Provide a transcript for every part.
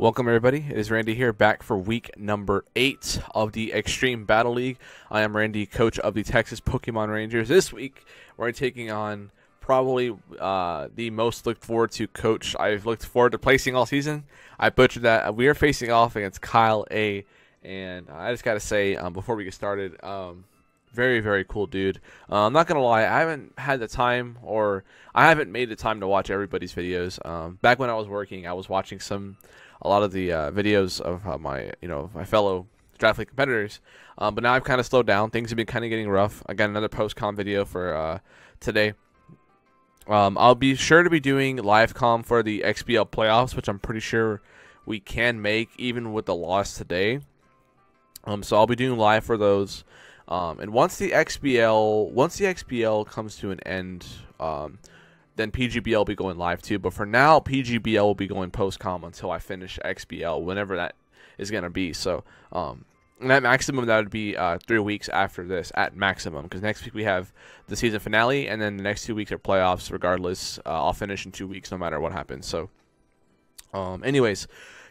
Welcome everybody, it is Randy here, back for week number 8 of the Extreme Battle League. I am Randy, coach of the Texas Pokemon Rangers. This week, we're taking on probably the most looked forward to coach I've looked forward to placing all season. I butchered that. We are facing off against Kyle A. And I just got to say, before we get started, very, very cool dude. I'm not going to lie, I haven't had the time, or I haven't made the time to watch everybody's videos. Back when I was working, I was watching a lot of the videos of my fellow draft league competitors, but now I've kind of slowed down. Things have been kind of getting rough. I got another post-com video for today. I'll be sure to be doing live com for the XBL playoffs, which I'm pretty sure we can make even with the loss today. So I'll be doing live for those. And once the XBL comes to an end, then PGBL will be going live too. But for now, PGBL will be going post-com until I finish XBL, whenever that is going to be. So, and at maximum, that would be 3 weeks after this, at maximum. Because next week we have the season finale, and then the next 2 weeks are playoffs. Regardless, I'll finish in 2 weeks no matter what happens. So, anyways,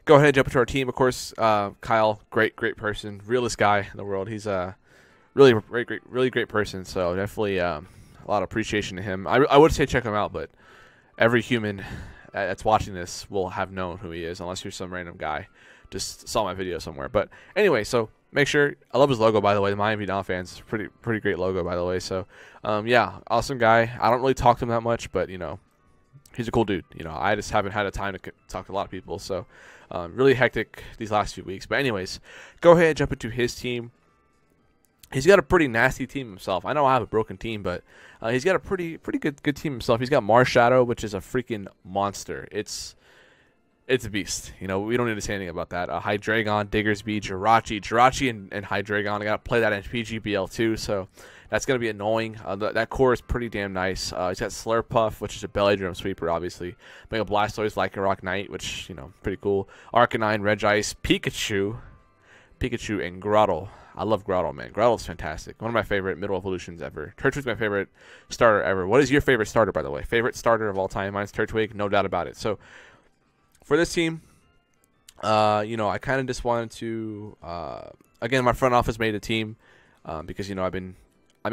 go ahead and jump into our team. Of course, Kyle, great person, realest guy in the world. He's really great person. So definitely a lot of appreciation to him. I would say check him out, but every human that's watching this will have known who he is, unless you're some random guy just saw my video somewhere. But anyway, so make sure, I love his logo, by the way, the Miami Donphans, pretty great logo, by the way. So yeah, awesome guy. I don't really talk to him that much, but he's a cool dude. I just haven't had the time to talk to a lot of people. So really hectic these last few weeks. But anyways, go ahead and jump into his team. He's got a pretty nasty team himself. I know I have a broken team, but he's got a pretty good team himself. He's got Marshadow, which is a freaking monster. It's a beast. We don't need to say anything about that. Hydreigon, Diggersby, Jirachi, and Hydreigon. I got to play that in PGBL too, so that's going to be annoying. That core is pretty damn nice. He's got Slurpuff, which is a Belly Drum Sweeper, obviously. Mega Blastoise, Lycanroc Knight, which, pretty cool. Arcanine, Regice, Pikachu, and Grottle. I love Grottle, man. Grottle's fantastic. One of my favorite middle evolutions ever. Turtwig's my favorite starter ever. What is your favorite starter, by the way? Favorite starter of all time? Mine's Turtwig, no doubt about it. So, for this team, I kind of just wanted to, again, my front office made a team because, I've been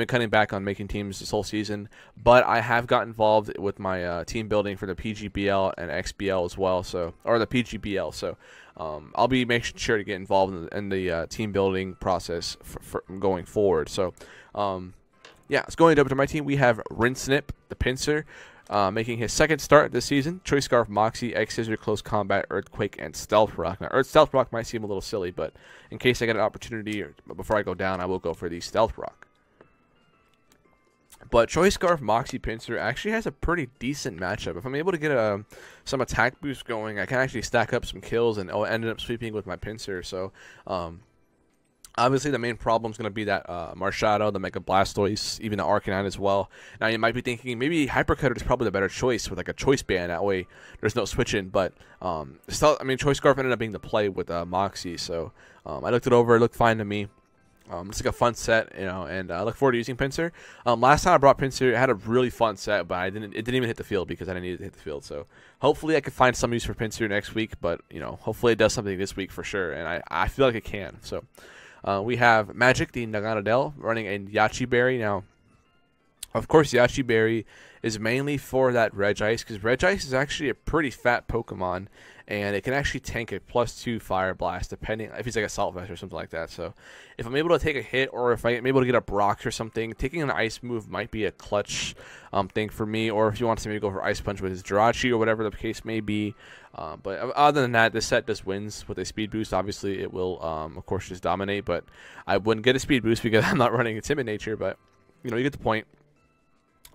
cutting back on making teams this whole season, but I have got involved with my team building for the PGBL and XBL as well, or the PGBL. So I'll be making sure to get involved in the team building process for going forward. So yeah, let's go into my team. We have Rinsnip, the Pinsir, making his second start this season. Choice Scarf, Moxie, X-Scissor, Close Combat, Earthquake, and Stealth Rock. Now, Stealth Rock might seem a little silly, but in case I get an opportunity or before I go down, I will go for the Stealth Rock. But Choice Scarf, Moxie, Pinsir actually has a pretty decent matchup. If I'm able to get some attack boost going, I can actually stack up some kills and ended up sweeping with my Pinsir. So, obviously the main problem is going to be that Marshadow, the Mega Blastoise, even the Arcanine as well. Now, you might be thinking maybe Hypercutter is probably the better choice with like a choice band. That way, there's no switching. But, Choice Scarf ended up being the play with Moxie. So, I looked it over. It looked fine to me. It's like a fun set, and I look forward to using Pinsir. Last time I brought Pinsir, it had a really fun set, but it didn't even hit the field because I didn't need it to hit the field. So hopefully I can find some use for Pinsir next week, but hopefully it does something this week for sure, and I feel like it can. So we have Magic, the Naganadel, running a Yachi Berry. Now, of course, Yachi Berry is mainly for that Regice, because Regice is actually a pretty fat Pokemon, and it can actually tank a +2 Fire Blast, depending if he's like a Salt Vest or something like that. So if I'm able to take a hit, or if I'm able to get up rocks or something, taking an Ice move might be a clutch thing for me, or if you want to maybe go for Ice Punch with his Jirachi or whatever the case may be. But other than that, this set just wins with a Speed Boost. Obviously, it will, of course, just dominate, but I wouldn't get a Speed Boost because I'm not running a Timid Nature, but, you get the point.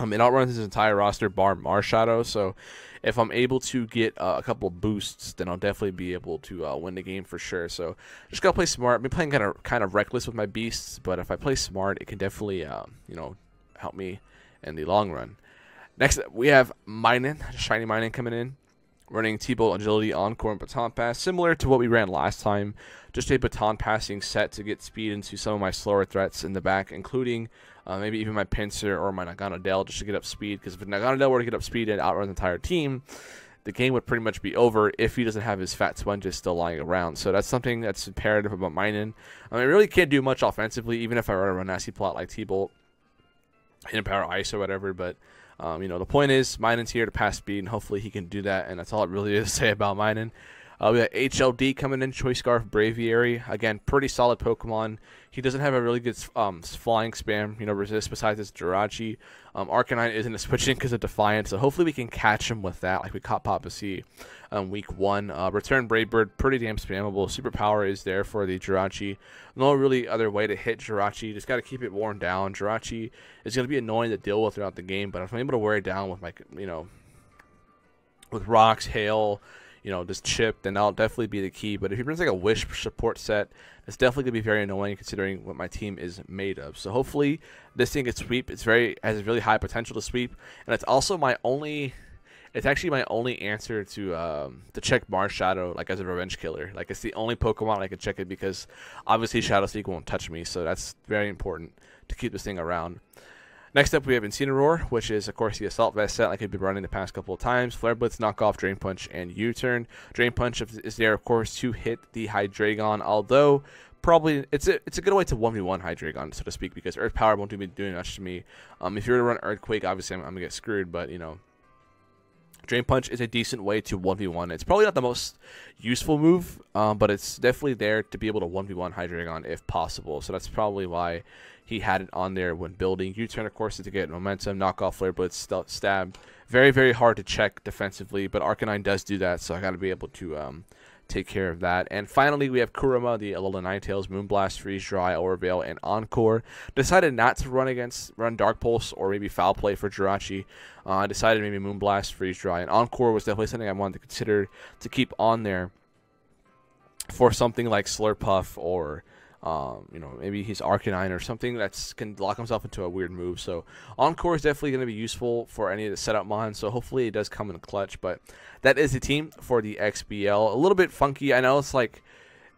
It outruns his entire roster bar Marshadow, so if I'm able to get a couple boosts, then I'll definitely be able to win the game for sure. So just gotta play smart. I've been playing kind of reckless with my beasts, but if I play smart, it can definitely help me in the long run. Next up, we have Minun, Shiny Minun coming in, running T-Bolt, Agility, Encore, and Baton Pass, similar to what we ran last time. Just a baton passing set to get speed into some of my slower threats in the back, including maybe even my Pinsir or my Naganadel, just to get up speed. Because if Naganadel were to get up speed and outrun the entire team, the game would pretty much be over if he doesn't have his fat sponges still lying around. So that's something that's imperative about Minun. I really can't do much offensively, even if I were to run nasty plot like T-Bolt in Power Ice or whatever. But the point is, Minun's here to pass speed, and hopefully he can do that. And that's all it really is to say about Minun. We got HLD coming in, Choice Scarf Braviary. Again, pretty solid Pokemon. He doesn't have a really good flying spam, resist besides his Jirachi. Arcanine isn't a switching because of Defiance, so hopefully we can catch him with that, like we caught Papa C week 1. Return Brave Bird, pretty damn spammable. Superpower is there for the Jirachi. No really other way to hit Jirachi. Just got to keep it worn down. Jirachi is going to be annoying to deal with throughout the game, but if I'm able to wear it down with my, with rocks, hail, just chip, then that'll definitely be the key. But if he brings like a Wish support set, it's definitely going to be very annoying considering what my team is made of. So hopefully this thing can sweep. Has really high potential to sweep. And it's also it's actually my only answer to check Marshadow like as a revenge killer. Like it's the only Pokemon I can check it because obviously Shadow Sneak won't touch me. So that's very important to keep this thing around. Next up, we have Incineroar, which is, of course, the Assault Vest set like I've been running the past couple of times. Flare Blitz, Knockoff, Drain Punch, and U-Turn. Drain Punch is there, of course, to hit the Hydreigon, although probably it's a good way to 1v1 Hydreigon, so to speak, because Earth Power won't be doing much to me. If you were to run Earthquake, obviously I'm going to get screwed, but, Drain Punch is a decent way to 1v1. It's probably not the most useful move, but it's definitely there to be able to 1v1 Hydreigon if possible. So that's probably why he had it on there when building. U-Turn, of course, is to get momentum. Knockoff, Flare Blitz, Stab. Very, very hard to check defensively, but Arcanine does do that, so I got to be able to take care of that. And finally, we have Kurama, the Alola Ninetales, Moonblast, Freeze Dry, Aura Veil, and Encore. Decided not to run Dark Pulse or maybe Foul Play for Jirachi. I decided maybe Moonblast, Freeze Dry, and Encore was definitely something I wanted to consider to keep on there for something like Slurpuff or maybe he's Arcanine or something that can lock himself into a weird move. So Encore is definitely going to be useful for any of the setup mons. So hopefully it does come in clutch. But that is the team for the XBL. A little bit funky. I know it's like,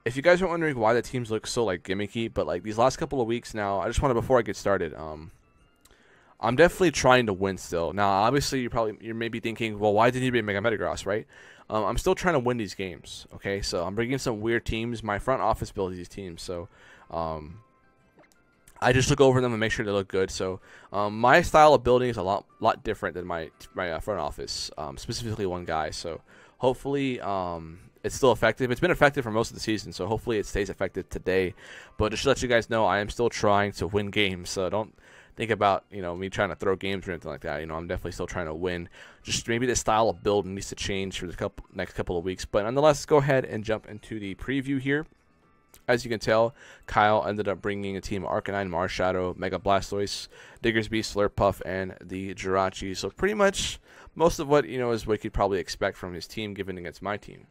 if you guys are wondering why the teams look so like gimmicky, but like these last couple of weeks now, I just want to, before I get started, I'm definitely trying to win still. Now, obviously, you're maybe thinking, well, why didn't you beat Mega Metagross, right? I'm still trying to win these games, okay? So I'm bringing some weird teams. My front office builds these teams, so I just look over them and make sure they look good. So my style of building is a lot different than my front office, specifically one guy. So hopefully it's still effective. It's been effective for most of the season, so hopefully it stays effective today. But just to let you guys know, I am still trying to win games, so don't think about me trying to throw games or anything like that. I'm definitely still trying to win. Just maybe the style of build needs to change for the next couple of weeks. But nonetheless, let's go ahead and jump into the preview here. As you can tell, Kyle ended up bringing a team of Arcanine, Marshadow, Mega Blastoise, Diggersby, Slurpuff, and the Jirachi. So pretty much most of what is what you could probably expect from his team given against my team.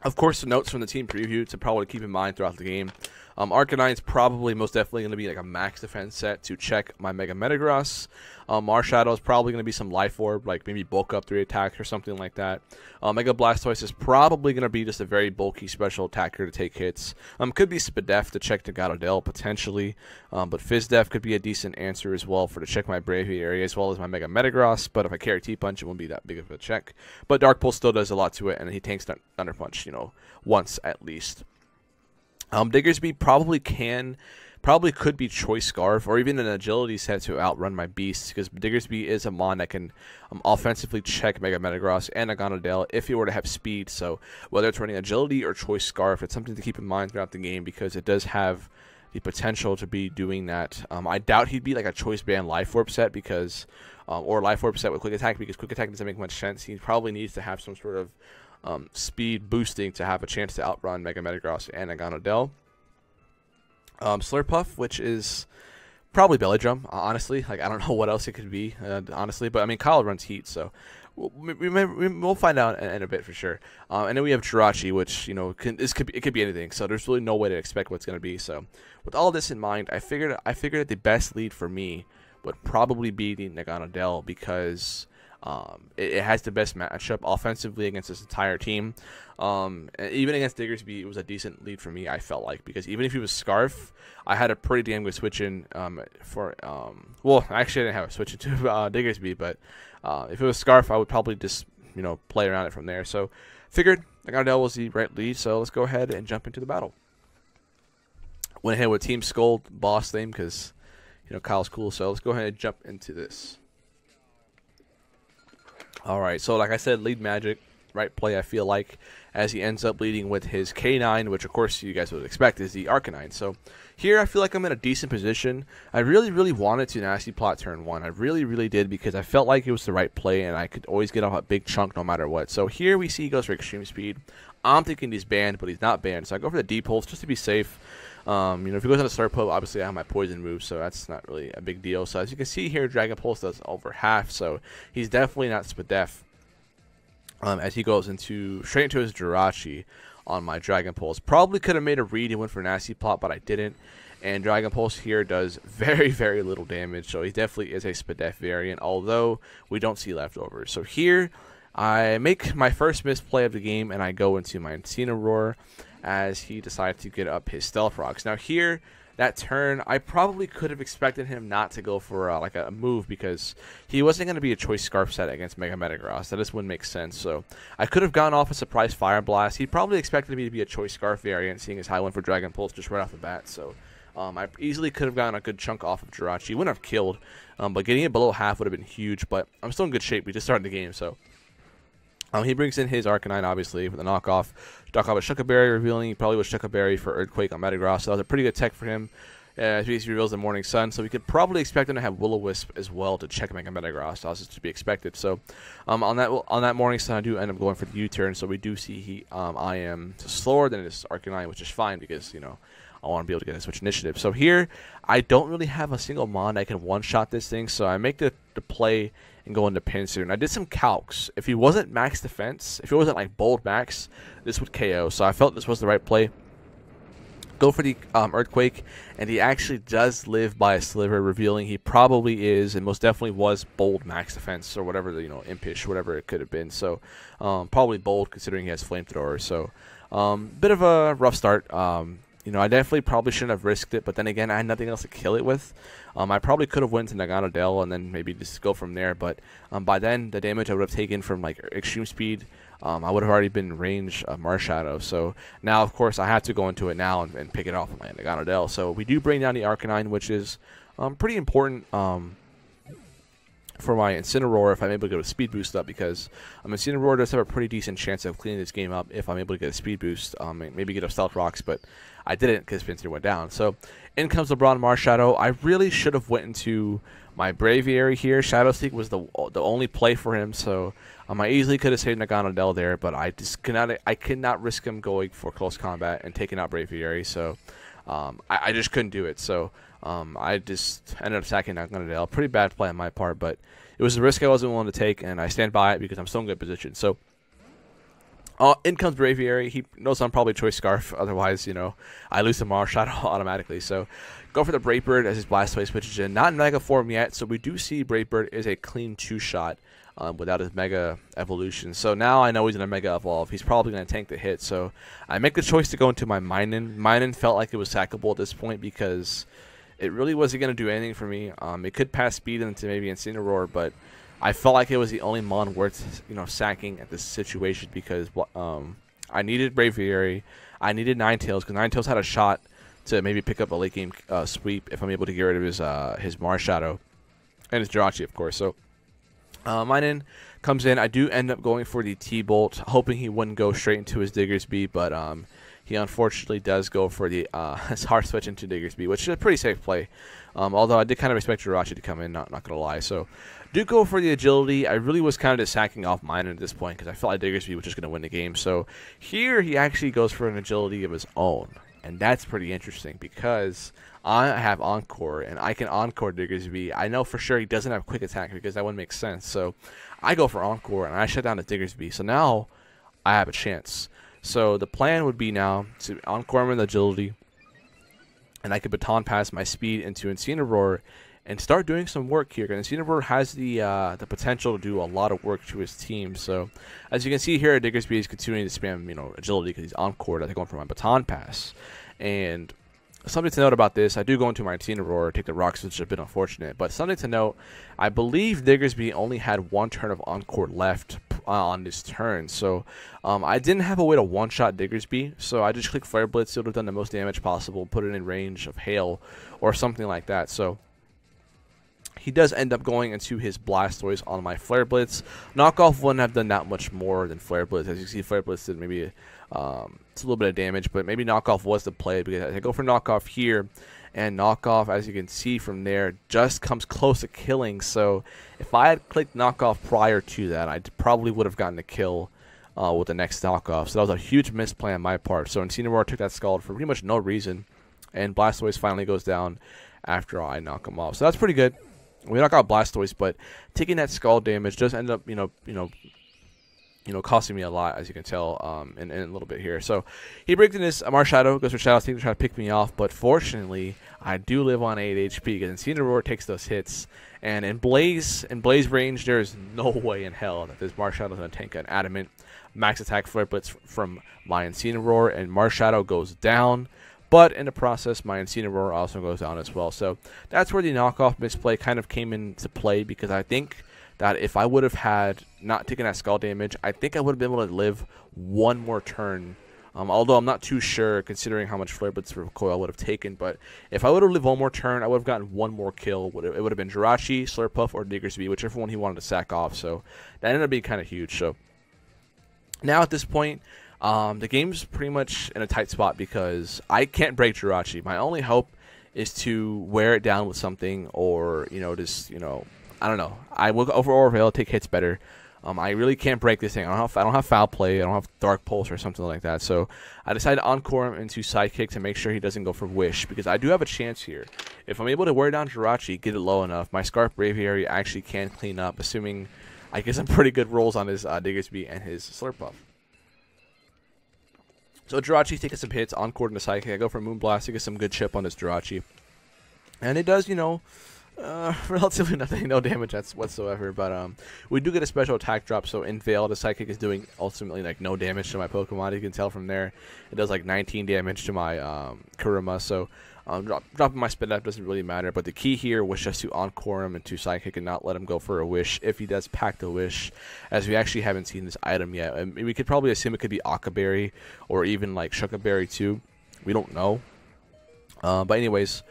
Of course, the notes from the team preview to probably keep in mind throughout the game. Arcanine's probably most definitely going to be like a max defense set to check my Mega Metagross. Marshadow is probably going to be some Life Orb, like maybe bulk up 3 attacks or something like that. Mega Blastoise is probably going to be just a very bulky special attacker to take hits. Could be Spadef to check the Garodel potentially, but Fizdef could be a decent answer as well for to check my Braviary as well as my Mega Metagross. But if I carry T-Punch, it won't be that big of a check. But Dark Pulse still does a lot to it, and he tanks Thunder Punch, once at least. Diggersby probably could be Choice Scarf or even an agility set to outrun my beast, because Diggersby is a mon that can offensively check Mega Metagross and Agonodale if he were to have speed. So whether it's running agility or Choice Scarf, it's something to keep in mind throughout the game because it does have the potential to be doing that. I doubt he'd be like a Choice Band Life Orb set because or Life Orb set with Quick Attack, because Quick Attack doesn't make much sense. He probably needs to have some sort of speed boosting to have a chance to outrun Mega Metagross and Agonodale. Slurpuff, which is probably Belly Drum, honestly. Like, I don't know what else it could be, honestly. But, I mean, Kyle runs Heat, so we'll find out in a bit for sure. And then we have Jirachi, which, it could be anything. So there's really no way to expect what's going to be. So with all this in mind, I figured that the best lead for me would probably be the Agonodale because it has the best matchup offensively against this entire team. And even against Diggersby, it was a decent lead for me, I felt like, because even if he was Scarf, I had a pretty damn good switch in well, actually I didn't have a switch into Diggersby, but if it was Scarf, I would probably just play around it from there. So figured Nagano Dell was the right lead, so let's go ahead and jump into the battle. Went ahead with Team Skull boss theme because Kyle's cool, so let's go ahead and jump into this. Alright, so like I said, lead Magic, right play I feel like, as he ends up leading with his K9, which of course you guys would expect is the Arcanine. So here I feel like I'm in a decent position. I really wanted to Nasty Plot turn 1. I really did, because I felt like it was the right play and I could always get off a big chunk no matter what. So here we see he goes for Extreme Speed. I'm thinking he's banned, but he's not banned, so I go for the Deep Pulse just to be safe. If he goes on a Start Pulse, obviously I have my Poison move, so that's not really a big deal. So as you can see here, Dragon Pulse does over half, so he's definitely not Spadef. As he goes straight into his Jirachi on my Dragon Pulse. Probably could have made a read and went for Nasty Plot, but I didn't. And Dragon Pulse here does very little damage, so he definitely is a Spadef variant, although we don't see leftovers. So here, I make my first misplay of the game, and I go into my Incineroar as he decides to get up his Stealth Rocks. Now here, that turn, I probably could have expected him not to go for like a move, because he wasn't going to be a Choice Scarf set against Mega Metagross. That just wouldn't make sense. So I could have gone off a Surprise Fire Blast. He probably expected me to be a Choice Scarf variant, seeing as how I went for Dragon Pulse just right off the bat. So I easily could have gotten a good chunk off of Jirachi. He wouldn't have killed, but getting it below half would have been huge. But I'm still in good shape. We just started the game, so he brings in his Arcanine, obviously, with the knockoff. Knockoff with Shucka Berry, revealing he probably was Shucka Berry for Earthquake on Metagross. So that was a pretty good tech for him. As he reveals the Morning Sun, so we could probably expect him to have Will-O-Wisp as well to check Mega Metagross. That was just to be expected. So on that Morning Sun, I do end up going for the U-turn. So we do see I am slower than his Arcanine, which is fine because I want to be able to get a switch initiative. So here, I don't really have a single Mon that can one-shot this thing, so I make the play and go into Pinsir. And I did some calcs. If he wasn't max defense, if he wasn't like bold max, this would KO. So I felt this was the right play. Go for the Earthquake, and he actually does live by a sliver, revealing he probably is and most definitely was bold max defense or whatever, impish, whatever it could have been. So probably bold considering he has Flamethrower. So bit of a rough start. I definitely probably shouldn't have risked it, but then again, I had nothing else to kill it with. I probably could have went to Nagano Dell and then maybe just go from there, but by then, the damage I would have taken from like Extreme Speed, I would have already been in range of Marshadow. So now, of course, I have to go into it now and pick it off with my Nagano Dell. So we do bring down the Arcanine, which is pretty important for my Incineroar if I'm able to get a speed boost up, because Incineroar does have a pretty decent chance of cleaning this game up if I'm able to get a speed boost, maybe get a Stealth Rocks, but I didn't because Pinsir went down. So in comes LeBron Marshadow. I really should have went into my Braviary here. Shadow Sneak was the only play for him, so I easily could have saved Nagano Dell there, but I could not risk him going for close combat and taking out Braviary, so I just couldn't do it. So I just ended up sacking Nagano Dell. Pretty bad play on my part, but it was a risk I wasn't willing to take, and I stand by it because I'm still in good position. So in comes Braviary. He knows I'm probably Choice Scarf. Otherwise, I lose to Marshadow automatically. So go for the Brave Bird as his Blastoise switches in. Not in Mega form yet, so we do see Brave Bird is a clean 2-shot without his Mega Evolution. So now I know he's going to Mega Evolve. He's probably going to tank the hit. So I make the choice to go into my Minun. Minun felt like it was sackable at this point because it really wasn't going to do anything for me. It could pass speed into maybe Incineroar, but I felt like it was the only Mon worth sacking at this situation because I needed Braviary, I needed Ninetales because Ninetales had a shot to maybe pick up a late game sweep if I'm able to get rid of his Marshadow and his Jirachi, of course. So Minun comes in. I do end up going for the T-Bolt, hoping he wouldn't go straight into his Diggersby, but he unfortunately does go for the his Heart Switch into Diggersby, which is a pretty safe play. Although I did kind of expect Jirachi to come in, not going to lie. So do go for the Agility. I really was kind of just sacking off Minun at this point because I felt like Diggersby was just going to win the game. So here he actually goes for an Agility of his own. And that's pretty interesting because I have Encore and I can Encore Diggersby. I know for sure he doesn't have Quick Attack because that wouldn't make sense. So I go for Encore and I shut down the Diggersby. So now I have a chance. So the plan would be now to Encore him with Agility, and I could Baton Pass my speed into Incineroar and start doing some work here. Because Incineroar has the potential to do a lot of work to his team. So as you can see here, Diggersby is continuing to spam Agility because he's Encored. I going for my Baton Pass. And something to note about this, I do go into my Incineroar, take the rocks, which is a bit unfortunate. But something to note, I believe Diggersby only had one turn of Encore left on this turn. So I didn't have a way to one-shot Diggersby, so I just clicked Flare Blitz. It would have done the most damage possible, put it in range of Hail or something like that. So he does end up going into his Blastoise on my Flare Blitz. Knockoff wouldn't have done that much more than Flare Blitz. As you see, Flare Blitz did maybe it's a little bit of damage, but maybe Knockoff was the play, because I go for Knockoff here, and Knockoff, as you can see from there, just comes close to killing. So if I had clicked Knockoff prior to that, I probably would have gotten a kill with the next Knockoff. So that was a huge misplay on my part. So Incineroar took that Scald for pretty much no reason, and Blastoise finally goes down after I knock him off. So that's pretty good. We knock out Blastoise, but taking that Scald damage does end up, costing me a lot, as you can tell in a little bit here. So he breaks in his Marshadow, goes for Shadow Sting to try to pick me off, but fortunately, I do live on 8 HP, because Incineroar takes those hits, and in Blaze range, there is no way in hell that this Marshadow is going to tank an Adamant max attack Flare Blitz from my Incineroar, and Marshadow goes down. But in the process, my Incineroar also goes down as well. So that's where the knockoff misplay kind of came into play, because I think that if I would have had not taken that Scald damage, I think I would have been able to live one more turn. Although I'm not too sure, considering how much Flare Blitz recoil I would have taken. But if I would have lived one more turn, I would have gotten one more kill. It would have been Jirachi, Slurpuff, or Diggersby, whichever one he wanted to sack off. So that ended up being kind of huge. So now at this point, the game's pretty much in a tight spot, because I can't break Jirachi. My only hope is to wear it down with something, or, I don't know. I will go over Orveil, take hits better. I really can't break this thing. I don't have Foul Play. I don't have Dark Pulse or something like that. So I decided to Encore him into Sidekick to make sure he doesn't go for Wish, because I do have a chance here. If I'm able to wear down Jirachi, get it low enough, my Scarf Braviary actually can clean up, assuming I get some pretty good rolls on his Diggersby and his Slurpuff. So Jirachi's taking some hits, Encore into Sidekick. I go for Moonblast to get some good chip on this Jirachi. And it does, relatively nothing, no damage whatsoever. But we do get a special attack drop. So in Veil, the Sidekick is doing ultimately like no damage to my Pokemon. You can tell from there. It does like 19 damage to my Kurama. So dropping my spin up doesn't really matter. But the key here was just to Encore him into Sidekick and not let him go for a Wish if he does pack the Wish, as we actually haven't seen this item yet. And we could probably assume it could be Akaberry or even like Shuckaberry too. We don't know. But anyways,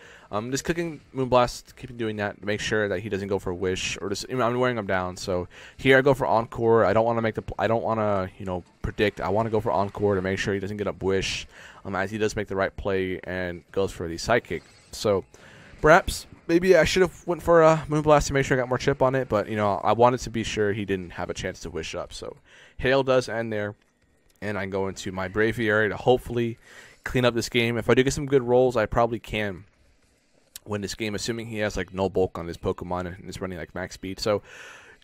just clicking Moonblast, keeping doing that to make sure that he doesn't go for a Wish, or just, I'm wearing him down. So here I go for Encore. I don't want to predict. I want to go for Encore to make sure he doesn't get up Wish, as he does make the right play and goes for the Sidekick. So perhaps maybe I should have went for a Moonblast to make sure I got more chip on it, but I wanted to be sure he didn't have a chance to Wish up. So Hail does end there, and I go into my Braviary to hopefully clean up this game. If I do get some good rolls, I probably can win this game, assuming he has like no bulk on his Pokemon and is running like max speed. So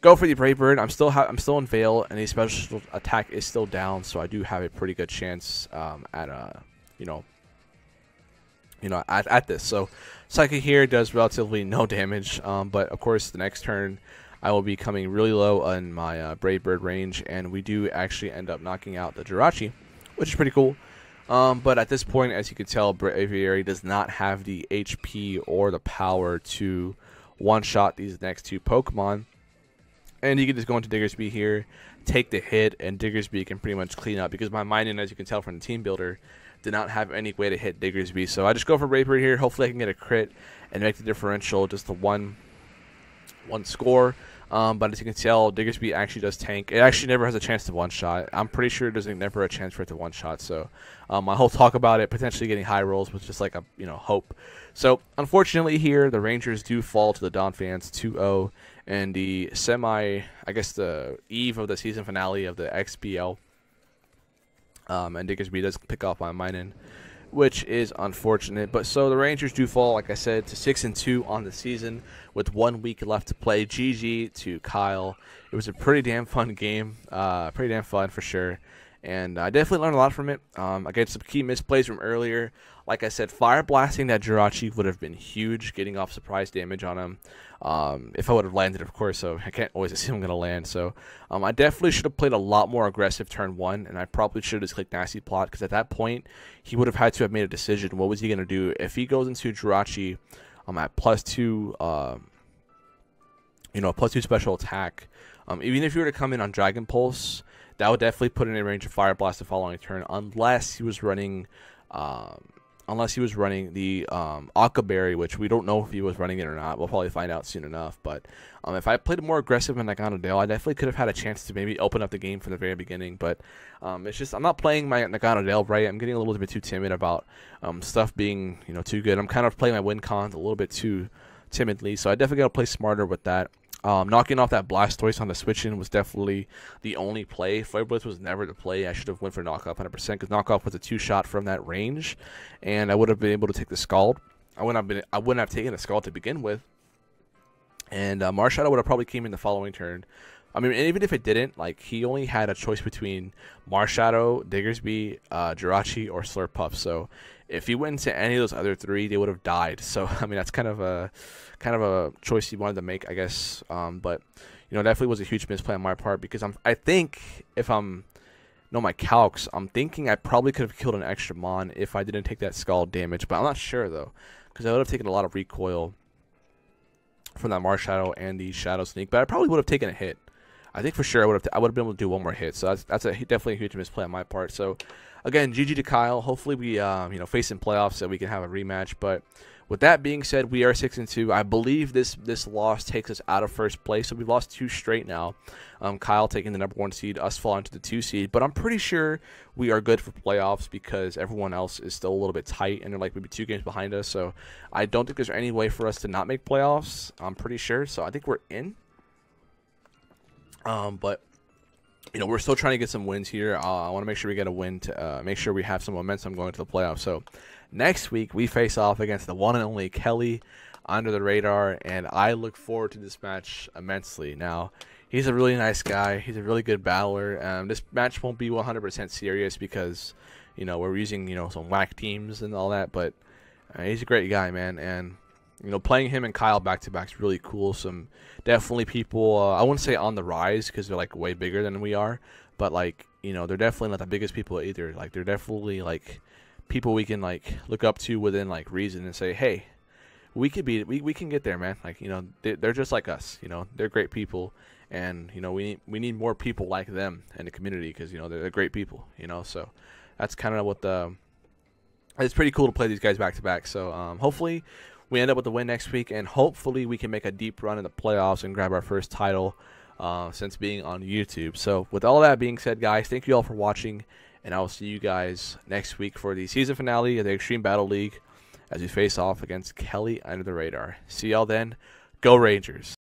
go for the Brave Bird. I'm still in Veil, and his special attack is still down, so I do have a pretty good chance at this. So Psychic here does relatively no damage, but of course the next turn I will be coming really low on my Brave Bird range, and we do actually end up knocking out the Jirachi, which is pretty cool. But at this point, as you can tell, Braviary does not have the HP or the power to one-shot these next two Pokemon. And you can just go into Diggersby here, take the hit, and Diggersby can pretty much clean up, because my Minun, as you can tell from the team builder, did not have any way to hit Diggersby. So I just go for Braviary here. Hopefully I can get a crit and make the differential just the one score. But as you can tell, Diggersby actually does tank. It actually never has a chance to one-shot. I'm pretty sure there's never a chance for it to one-shot. So my whole talk about it potentially getting high rolls was just like a hope. So unfortunately here, the Rangers do fall to the Donphans 2-0, and the the eve of the season finale of the XBL. And Diggersby does pick off my Minun, which is unfortunate. But so the Rangers do fall, like I said, to 6-2 on the season with 1 week left to play. GG to Kyle. It was a pretty damn fun game. Pretty damn fun for sure. And I definitely learned a lot from it. I got some key misplays from earlier. Like I said, Fire Blasting that Jirachi would have been huge, getting off surprise damage on him. If I would have landed, of course, so I can't always assume I'm going to land. So I definitely should have played a lot more aggressive turn 1, and I probably should have just clicked Nasty Plot, because at that point, he would have had to have made a decision. What was he going to do? If he goes into Jirachi at +2, +2 special attack, Even if you were to come in on Dragon Pulse, that would definitely put in a range of Fire Blast the following turn, unless he was running the Aqua Berry, which we don't know if he was running it or not. We'll probably find out soon enough. But if I played more aggressive in Nagano Dale, I definitely could have had a chance to maybe open up the game from the very beginning. But it's just I'm not playing my Nagano Dale right. I'm getting a little bit too timid about stuff being too good. I'm kind of playing my win cons a little bit too timidly, so I definitely got to play smarter with that. Knocking off that Blastoise on the switch-in was definitely the only play. Flare Blitz was never the play. I should have went for knockoff 100% because knockoff was a 2-shot from that range, and I would have been able to take the Scald. I wouldn't have taken the Scald to begin with, and Marshadow would have probably came in the following turn. I mean, even if it didn't, like, he only had a choice between Marshadow, Diggersby, Jirachi, or Slurpuff. So if he went into any of those other three, they would have died. So I mean, that's kind of a choice he wanted to make, I guess. But definitely was a huge misplay on my part because I think if I'm my calcs, I'm thinking I probably could have killed an extra Mon if I didn't take that Scald damage. But I'm not sure though, because I would have taken a lot of recoil from that Marshadow and the Shadow Sneak. But I probably would have taken a hit. I think for sure I would have been able to do one more hit. So that's definitely a huge misplay on my part. So again, GG to Kyle. Hopefully we face in playoffs so we can have a rematch. But with that being said, we are 6-2. I believe this loss takes us out of first place. So we've lost 2 straight now. Kyle taking the #1 seed, us falling to the 2 seed. But I'm pretty sure we are good for playoffs because everyone else is still a little bit tight and they're like maybe 2 games behind us. So I don't think there's any way for us to not make playoffs. I'm pretty sure. So I think we're in. But we're still trying to get some wins here. I want to make sure we get a win to make sure we have some momentum going to the playoffs. So next week we face off against the one and only Kelly under the radar, and I look forward to this match immensely. Now, he's a really nice guy. He's a really good battler. This match won't be 100% serious because we're using some whack teams and all that, but he's a great guy, man. And playing him and Kyle back-to-back is really cool. Some definitely people, I wouldn't say on the rise because they're like way bigger than we are, but like, they're definitely not the biggest people either. Like, they're definitely like people we can like look up to within like reason and say, hey, we can get there, man. Like, they're just like us. They're great people, and we need more people like them in the community because they're great people. So that's kind of what it's pretty cool to play these guys back-to-back. So hopefully we end up with a win next week, and hopefully we can make a deep run in the playoffs and grab our first title since being on YouTube. So with all that being said, guys, thank you all for watching, and I will see you guys next week for the season finale of the Extreme Battle League as we face off against Kelly under the radar. See y'all then. Go Rangers.